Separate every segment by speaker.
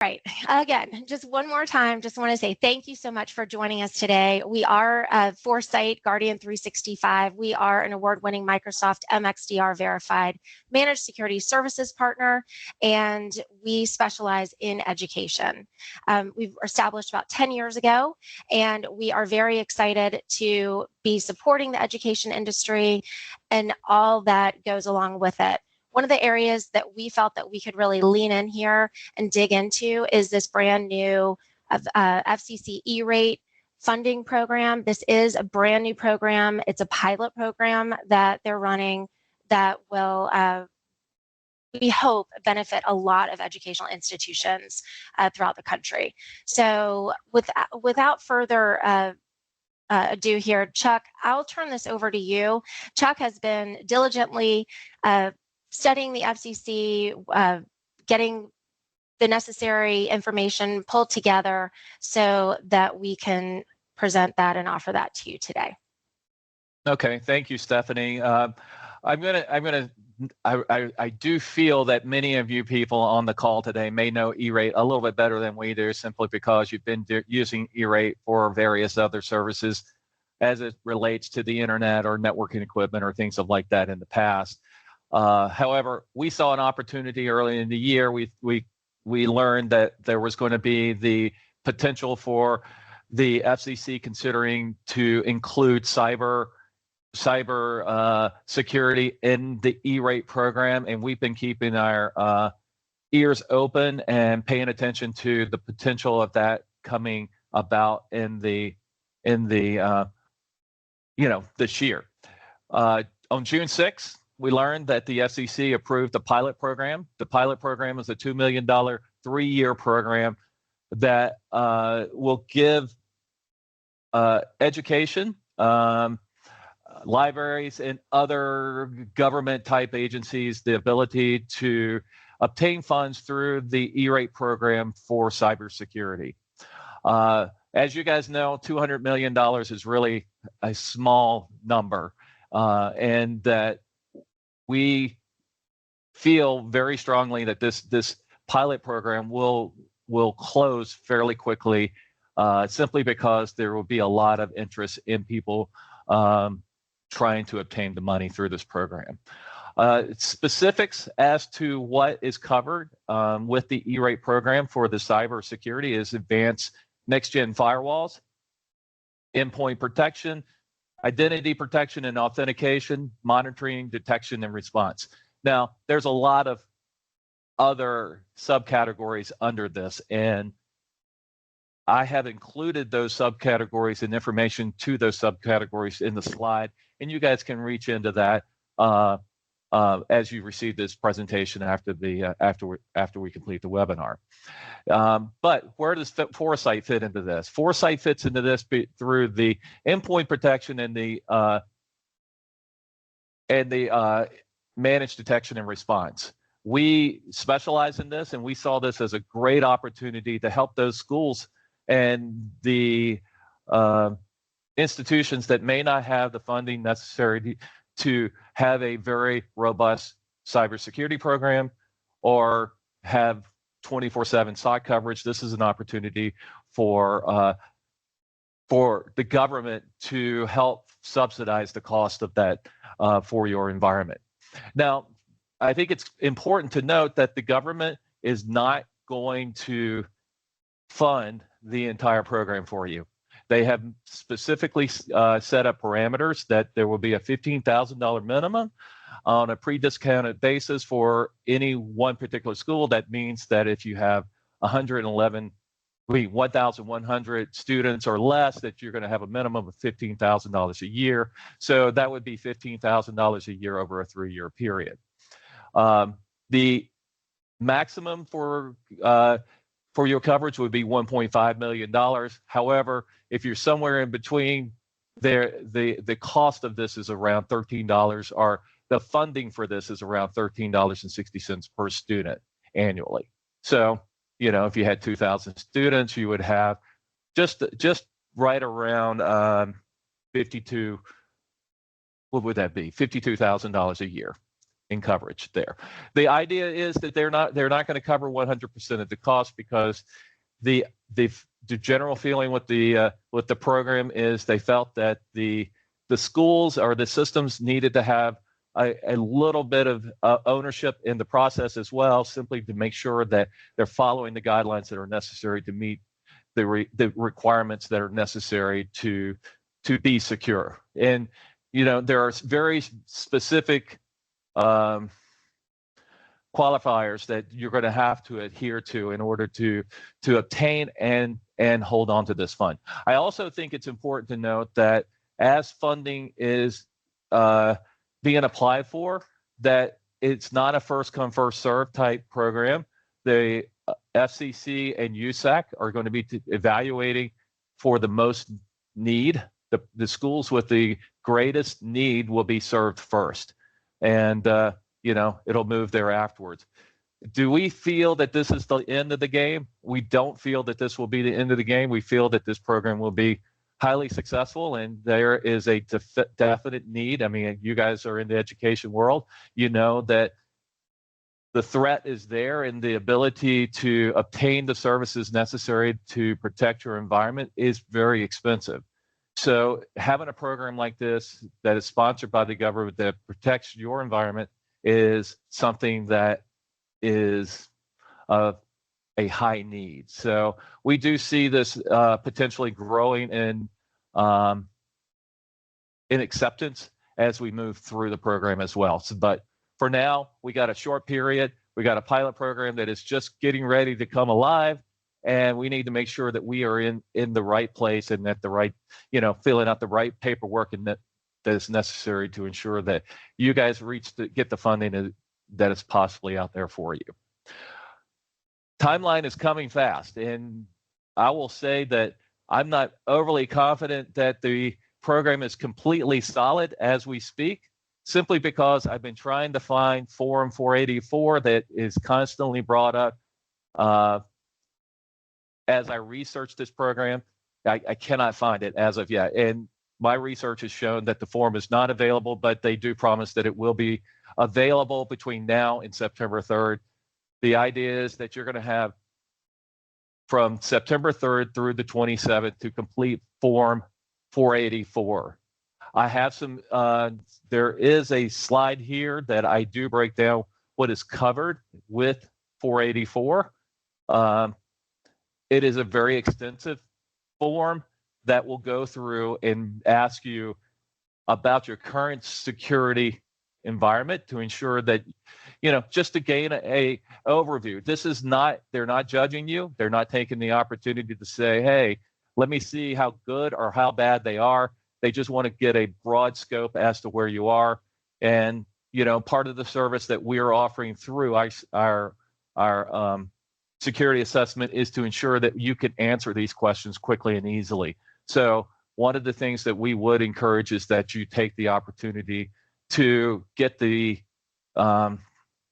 Speaker 1: right. Again, just one more time, just want to say thank you so much for joining us today. We are Forsyte Guardian 365. We are an award-winning Microsoft MXDR verified managed security services partner, and we specialize in education. We've established about 10 years ago, and we are very excited to be supporting the education industry and all that goes along with it. One of the areas that we felt that we could really lean in here and dig into is this brand new FCC E-rate funding program. This is a brand new program. It's a pilot program that they're running that will, we hope, benefit a lot of educational institutions throughout the country. So without further ado here, Chuck, I'll turn this over to you. Chuck has been diligently studying the FCC, getting the necessary information pulled together so that we can present that and offer that to you today.
Speaker 2: Okay, thank you, Stephanie. I do feel that many of you people on the call today may know E-rate a little bit better than we do, simply because you've been using E-rate for various other services as it relates to the internet or networking equipment or things like that in the past. However, we saw an opportunity early in the year. We learned that there was going to be the potential for the FCC considering to include cyber security in the E-rate program, and we've been keeping our ears open and paying attention to the potential of that coming about in the this year. On June 6th, we learned that the FCC approved the pilot program. The pilot program is a $2 million 3-year program that will give education, libraries, and other government type agencies the ability to obtain funds through the E-rate program for cybersecurity. As you guys know, $200 million is really a small number, and that we feel very strongly that this pilot program will close fairly quickly, simply because there will be a lot of interest in people trying to obtain the money through this program. Specifics as to what is covered with the E-rate program for the cybersecurity is advanced next-gen firewalls, endpoint protection, identity protection and authentication, monitoring, detection, and response. Now, there's a lot of other subcategories under this, and I have included those subcategories and information to those subcategories in the slide, and you guys can reach into that as you receive this presentation after we complete the webinar. But where does Forsyte fit into this? Forsyte fits into this through the endpoint protection and the managed detection and response. We specialize in this, and we saw this as a great opportunity to help those schools and the institutions that may not have the funding necessary to have a very robust cybersecurity program or have 24/7 SOC coverage. This is an opportunity for the government to help subsidize the cost of that for your environment. Now, I think it's important to note that the government is not going to fund the entire program for you. They have specifically set up parameters that there will be a $15,000 minimum on a pre-discounted basis for any one particular school. That means that if you have 1,100 students or less, that you're going to have a minimum of $15,000 a year. So that would be $15,000 a year over a 3-year period. The maximum for your coverage would be $1.5 million. However, if you're somewhere in between, the cost of this is around $13, or the funding for this is around $13.60 per student annually. So, you know, if you had 2,000 students, you would have just right around 52. What would that be? $52,000 a year. in coverage there. The idea is that they're not going to cover 100% of the cost, because the general feeling with the program is they felt that the schools or the systems needed to have a little bit of ownership in the process as well, simply to make sure that they're following the guidelines that are necessary to meet the requirements that are necessary to be secure. And there are very specific qualifiers that you're going to have to adhere to in order to obtain and hold on to this fund. I also think it's important to note that as funding is being applied for, that it's not a first come first serve type program. The FCC and USAC are going to be evaluating for the most need. The schools with the greatest need will be served first, and it'll move there afterwards. Do we feel that this is the end of the game? We don't feel that this will be the end of the game. We feel that this program will be highly successful, and there is a definite need. I mean, you guys are in the education world. You know that the threat is there, and the ability to obtain the services necessary to protect your environment is very expensive. So having a program like this that is sponsored by the government that protects your environment is something that is of a high need. So we do see this potentially growing in acceptance as we move through the program as well. So, but for now, we got a short period. We got a pilot program that is just getting ready to come alive, and we need to make sure that we are in the right place and at the right, filling out the right paperwork and that is necessary to ensure that you guys get the funding that is possibly out there for you. Timeline is coming fast, and I will say that I'm not overly confident that the program is completely solid as we speak, simply because I've been trying to find Form 484 that is constantly brought up. As I research this program, I cannot find it as of yet. And my research has shown that the form is not available, but they do promise that it will be available between now and September 3rd. The idea is that you're going to have from September 3rd through the 27th to complete Form 484. I have some, there is a slide here that I do break down what is covered with 484. It is a very extensive form that will go through and ask you about your current security environment to ensure that, just to gain a overview. This is not, they're not judging you. They're not taking the opportunity to say, hey, let me see how good or how bad they are. They just want to get a broad scope as to where you are. And, part of the service that we're offering through our security assessment is to ensure that you can answer these questions quickly and easily. So one of the things that we would encourage is that you take the opportunity to get the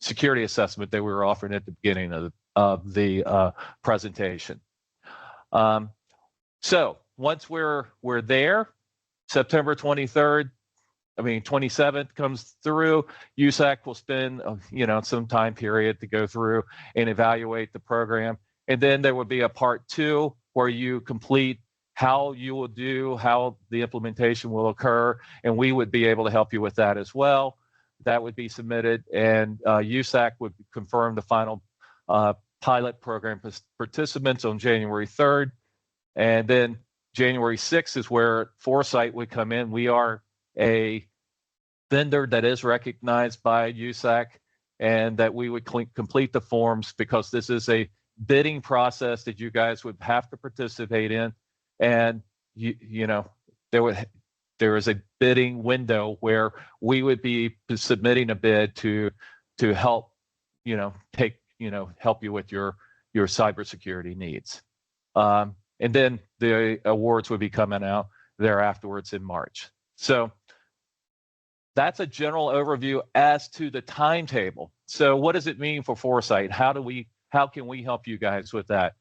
Speaker 2: security assessment that we were offering at the beginning of the presentation. So once we're there, September 27th comes through, USAC will spend, some time period to go through and evaluate the program. And then there will be a part 2 where you complete how you will do, how the implementation will occur, and we would be able to help you with that as well. That would be submitted, and USAC would confirm the final pilot program participants on January 3rd. And then January 6th is where Forsyte would come in. We are a vendor that is recognized by USAC, and that we would complete the forms, because this is a bidding process that you guys would have to participate in. And there is a bidding window where we would be submitting a bid to help help you with your cybersecurity needs. And then the awards would be coming out there afterwards in March. So that's a general overview as to the timetable. So what does it mean for Forsyte? How can we help you guys with that?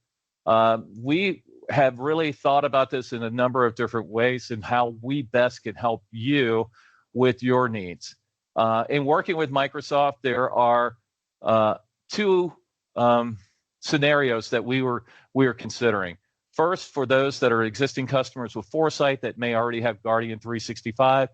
Speaker 2: We have really thought about this in a number of different ways and how we best can help you with your needs. In working with Microsoft, there are two scenarios that we were considering. First, for those that are existing customers with Forsyte that may already have Guardian 365,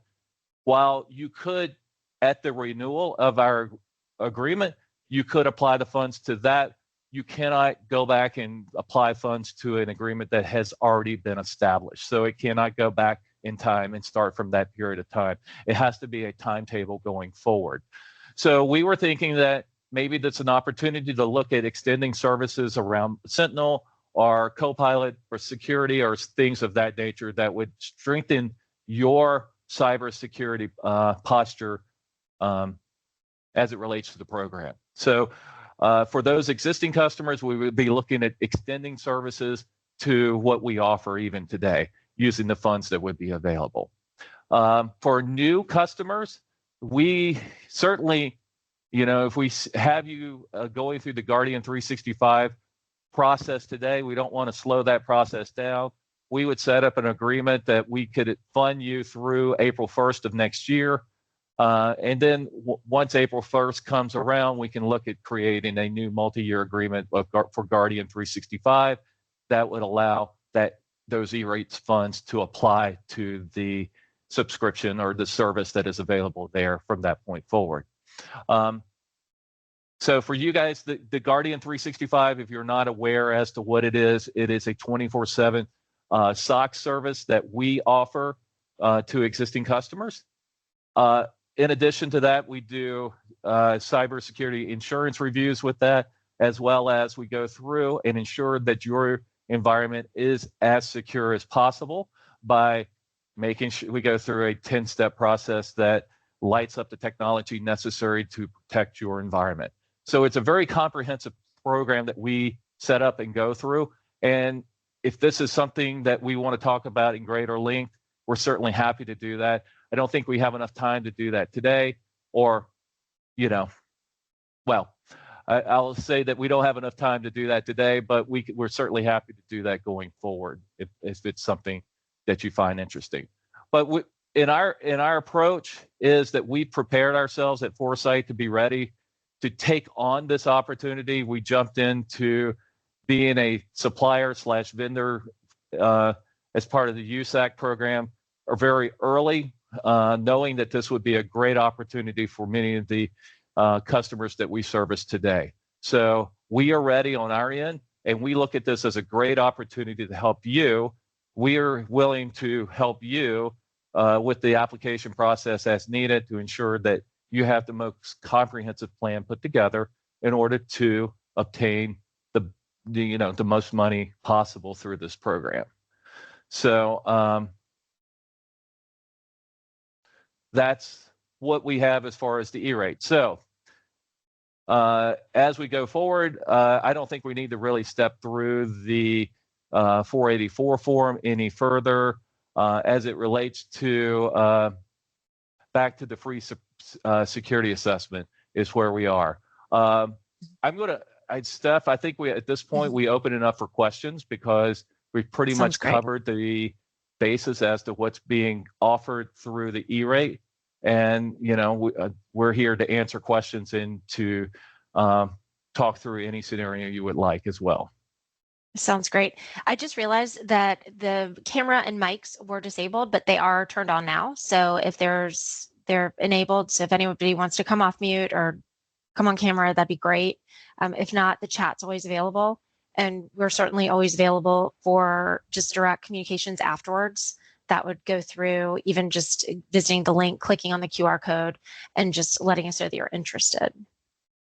Speaker 2: while you could, at the renewal of our agreement, you could apply the funds to that. You cannot go back and apply funds to an agreement that has already been established. So it cannot go back in time and start from that period of time. It has to be a timetable going forward. So we were thinking that maybe that's an opportunity to look at extending services around Sentinel or Copilot or security or things of that nature that would strengthen your cybersecurity posture as it relates to the program. So for those existing customers, we would be looking at extending services to what we offer even today using the funds that would be available. For new customers, we certainly, if we have you going through the Guardian 365 process today, we don't want to slow that process down. We would set up an agreement that we could fund you through April 1st of next year. And then once April 1st comes around, we can look at creating a new multi-year agreement for Guardian 365 that would allow those E-rates funds to apply to the subscription or the service that is available there from that point forward. So for you guys, the Guardian 365, if you're not aware as to what it is a 24/7 SOC service that we offer to existing customers. In addition to that, we do cybersecurity insurance reviews with that, as well as we go through and ensure that your environment is as secure as possible by making sure we go through a 10-step process that lights up the technology necessary to protect your environment. So it's a very comprehensive program that we set up and go through. And if this is something that we want to talk about in greater length, we're certainly happy to do that. I don't think we have enough time to do that today, or, I'll say that we don't have enough time to do that today, but we're certainly happy to do that going forward if it's something that you find interesting. But in our approach is that we prepared ourselves at Forsyte to be ready to take on this opportunity. We jumped into being a supplier/vendor as part of the USAC program very early, knowing that this would be a great opportunity for many of the customers that we service today. So we are ready on our end, and we look at this as a great opportunity to help you. We are willing to help you with the application process as needed to ensure that you have the most comprehensive plan put together in order to obtain the most money possible through this program. So that's what we have as far as the E-rate. So as we go forward, I don't think we need to really step through the 484 form any further as it relates to back to the free security assessment is where we are. Steph, I think at this point we open it up for questions because we've pretty much covered the basis as to what's being offered through the E-rate, and we're here to answer questions and to talk through any scenario you would like as well.
Speaker 1: Sounds great. I just realized that the camera and mics were disabled, but they are turned on now. So if they're enabled, so if anybody wants to come off mute or come on camera, that'd be great. If not, the chat's always available, and we're certainly always available for just direct communications afterwards. That would go through even just visiting the link, clicking on the QR code, and just letting us know that you're interested.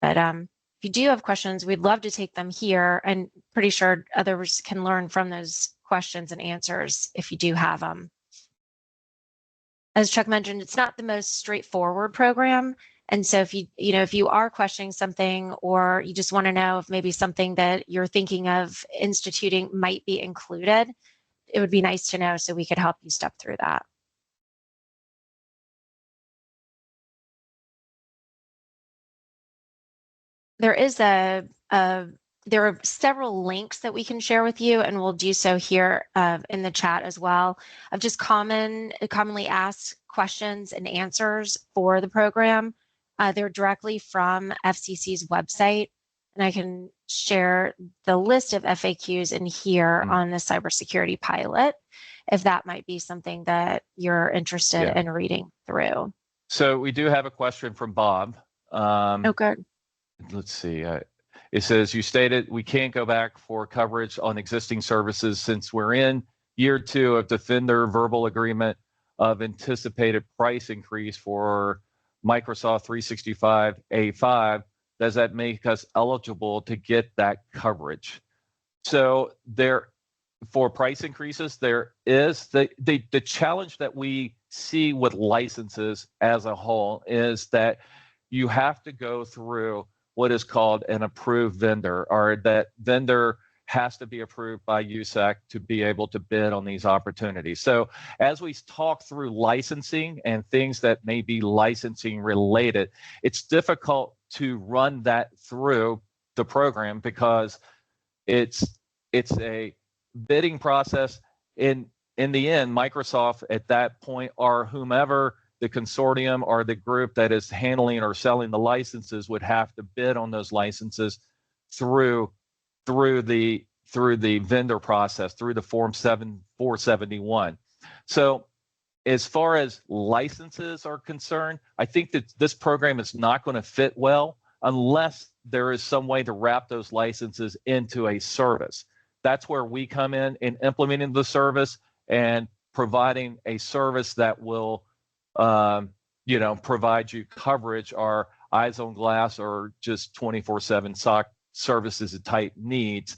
Speaker 1: But if you do have questions, we'd love to take them here, and pretty sure others can learn from those questions and answers if you do have them. As Chuck mentioned, it's not the most straightforward program. And so if you are questioning something, or you just want to know if maybe something that you're thinking of instituting might be included, it would be nice to know so we could help you step through that. There are several links that we can share with you, and we'll do so here in the chat as well, of just commonly asked questions and answers for the program, they're directly from FCC's website. And I can share the list of FAQs in here on the cybersecurity pilot, if that might be something that you're interested in reading through.
Speaker 2: So we do have a question from Bob.
Speaker 1: Oh, good.
Speaker 2: Let's see. It says, you stated we can't go back for coverage on existing services since we're in year 2 of Defender verbal agreement of anticipated price increase for Microsoft 365 A5. Does that make us eligible to get that coverage? So there, for price increases, there is the challenge that we see with licenses as a whole is that you have to go through what is called an approved vendor, or that vendor has to be approved by USAC to be able to bid on these opportunities. So as we talk through licensing and things that may be licensing related, it's difficult to run that through the program because it's a bidding process. In the end, Microsoft at that point, or whomever the consortium or the group that is handling or selling the licenses, would have to bid on those licenses through the vendor process, through the Form 471. So as far as licenses are concerned, I think that this program is not going to fit well unless there is some way to wrap those licenses into a service. That's where we come in implementing the service and providing a service that will provide you coverage or eyes on glass or just 24/7 SOC services that type needs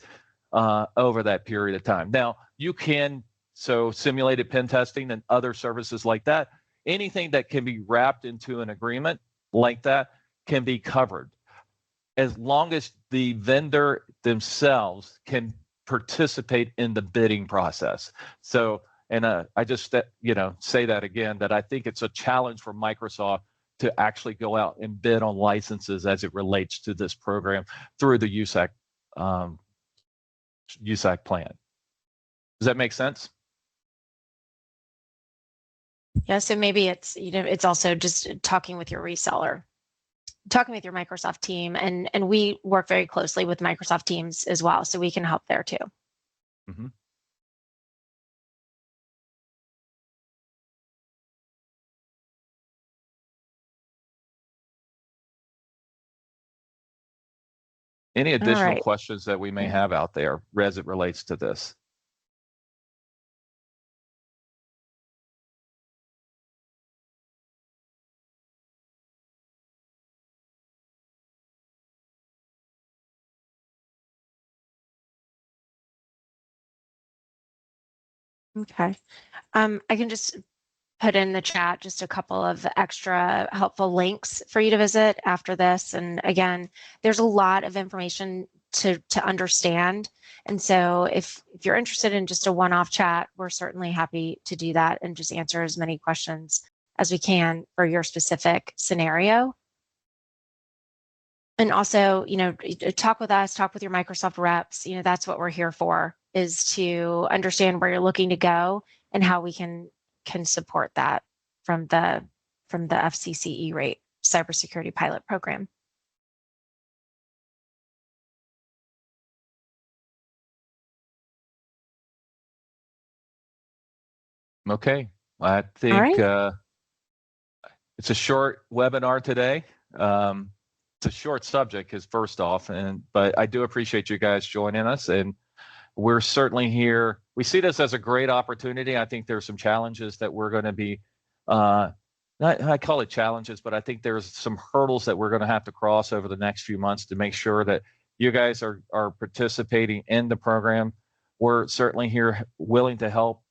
Speaker 2: over that period of time. Now, you can, simulated pen testing and other services like that, anything that can be wrapped into an agreement like that can be covered, as long as the vendor themselves can participate in the bidding process. So, and I just say that again, that I think it's a challenge for Microsoft to actually go out and bid on licenses as it relates to this program through the USAC plan. Does that make sense?
Speaker 1: Yeah, so maybe it's it's also just talking with your reseller, talking with your Microsoft team, and we work very closely with Microsoft teams as well, so we can help there too.
Speaker 2: Mm-hmm. Any additional questions that we may have out there as it relates to this?
Speaker 1: Okay. I can just put in the chat just a couple of extra helpful links for you to visit after this. And again, there's a lot of information to understand. And so if you're interested in just a one-off chat, we're certainly happy to do that and just answer as many questions as we can for your specific scenario. And also, talk with us, talk with your Microsoft reps. That's what we're here for, is to understand where you're looking to go and how we can support that from the FCC E-Rate Cybersecurity Pilot Program.
Speaker 2: Okay, I think it's a short webinar today. It's a short subject, because first off, but I do appreciate you guys joining us, and we're certainly here. We see this as a great opportunity. I think there's some challenges that we're going to be, I call it challenges, but I think there's some hurdles that we're going to have to cross over the next few months to make sure that you guys are participating in the program. We're certainly here willing to help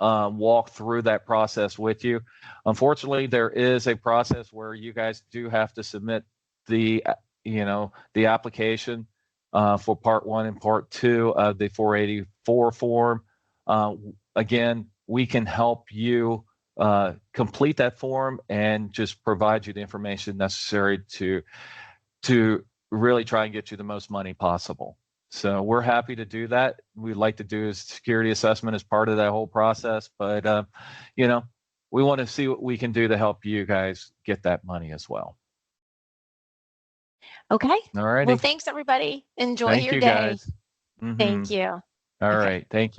Speaker 2: walk through that process with you. Unfortunately, there is a process where you guys do have to submit the application for part 1 and part 2 of the 484 form. Again, we can help you complete that form and just provide you the information necessary to really try and get you the most money possible. So we're happy to do that. We'd like to do a security assessment as part of that whole process, but we want to see what we can do to help you guys get that money as well.
Speaker 1: Okay.
Speaker 2: All righty.
Speaker 1: Well, thanks everybody. Enjoy
Speaker 2: Thank
Speaker 1: your
Speaker 2: you
Speaker 1: day.
Speaker 2: guys.
Speaker 1: Thank you.
Speaker 2: All
Speaker 1: Okay.
Speaker 2: right. Thank you.